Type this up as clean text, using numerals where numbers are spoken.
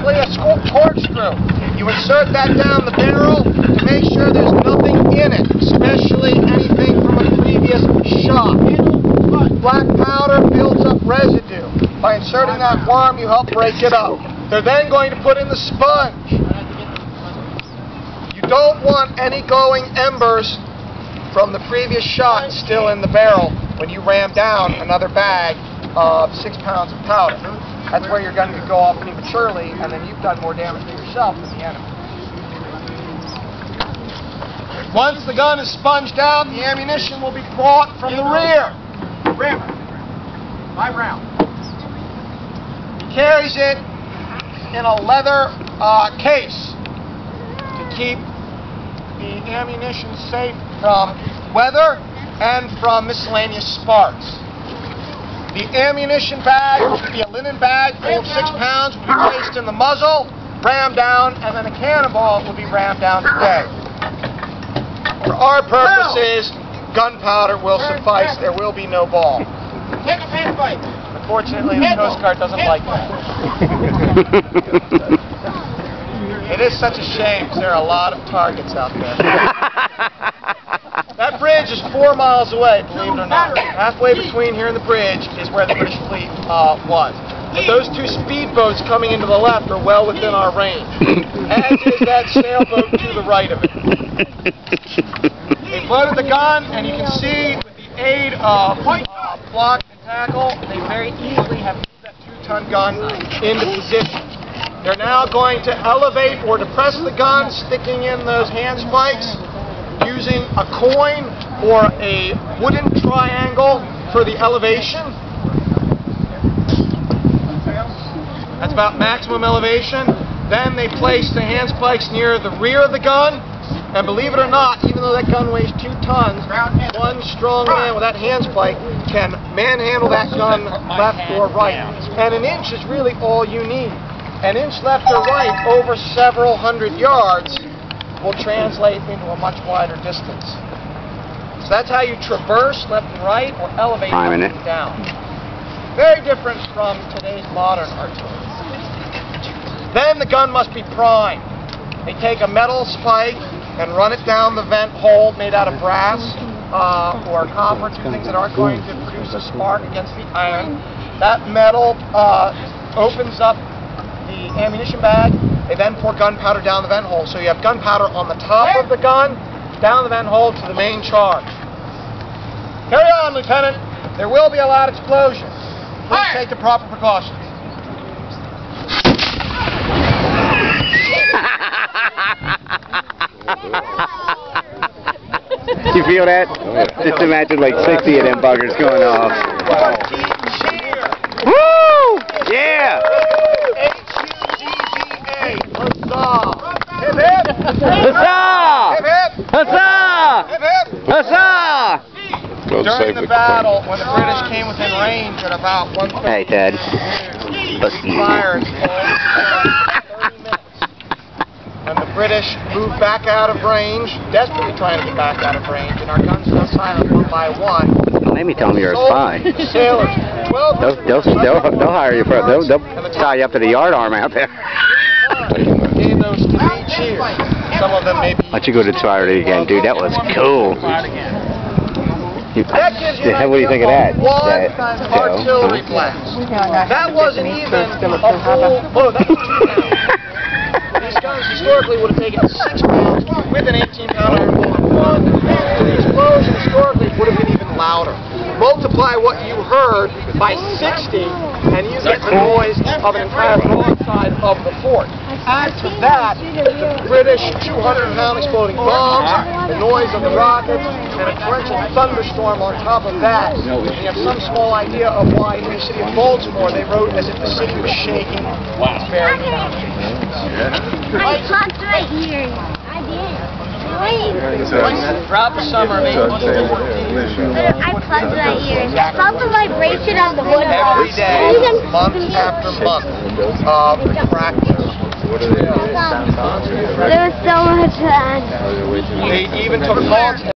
simply a corkscrew. You insert that down the barrel to make sure there's nothing in it, especially anything from a previous shot. Black powder builds up residue. By inserting that worm, you help break it up. They're then going to put in the sponge. You don't want any glowing embers from the previous shot still in the barrel when you ram down another bag of 6 pounds of powder. That's where your gun could go off prematurely, and then you've done more damage to yourself than the enemy. Once the gun is sponged out, the ammunition will be brought from the rear. Rammer. 5 rounds. He carries it in a leather case to keep the ammunition safe from weather and from miscellaneous sparks. The ammunition bag will be a linen bag full of 6 pounds, will be placed in the muzzle, rammed down, and then a cannonball will be rammed down today. For our purposes, gunpowder will suffice. There will be no ball. Take a hand fight. Unfortunately, the Coast Guard doesn't like that. It is such a shame because there are a lot of targets out there. That bridge is 4 miles away, believe it or not. Halfway between here and the bridge is where the British fleet was. But those 2 speedboats coming into the left are well within our range, as is that sailboat to the right of it. They've loaded the gun, and you can see with the aid of block and tackle, they very easily have moved that 2-ton gun into position. They're now going to elevate or depress the gun, sticking in those hand spikes, using a coin or a wooden triangle for the elevation. That's about maximum elevation. Then they place the hand spikes near the rear of the gun. And believe it or not, even though that gun weighs 2 tons, one strong man with that hand spike can manhandle that gun left or right. And an inch is really all you need. An inch left or right over several hundred yards will translate into a much wider distance. So that's how you traverse left and right or elevate up and down. Very different from today's modern artillery. Then the gun must be primed. They take a metal spike and run it down the vent hole made out of brass or copper, 2 things that aren't going to produce a spark against the iron. That metal opens up the ammunition bag. They then pour gunpowder down the vent hole. So you have gunpowder on the top of the gun, down the vent hole to the main charge. Carry on, Lieutenant. There will be a loud explosion. Please take the proper precautions. You feel that? Just imagine like 60 of them buggers going off. Woo! Yeah! H-U-Z-Z-A. Huzzah! Hip hip! Huzzah! Hip hip! Huzzah! Hip hip! Huzzah! During the battle, when the British came within range at about 1:30, hey, Ted. fired for 30 minutes. And the British moved back out of range, desperately trying to get back out of range, and our guns fell silent one by one. Don't make me tell them you're a spy. Sailors. They'll hire you for it. They'll tie you up to the yardarm out there. Gave those 3 cheers. Some of them maybe. Why don't you go to try it again, dude? That was cool. That gives you what do you think of that? One artillery blast. That wasn't even a full. Whoa, that was 2 pounds. These guns historically would have taken 6 pounds with an 18-pounder. The explosion historically would have been even louder. Multiply what you heard by 60, and you get the noise of an entire broadside of the fort. Add to that the British 200-pound exploding bombs, the noise of the rockets, and a torrential thunderstorm on top of that. And you have some small idea of why in the city of Baltimore they wrote as if the city was shaking. Wow. It's very I plugged right here. I did. Throughout the summer, maybe I plugged right here. I felt the vibration of the wood. every day, month after month of practice. There was so much fun. They even took calls.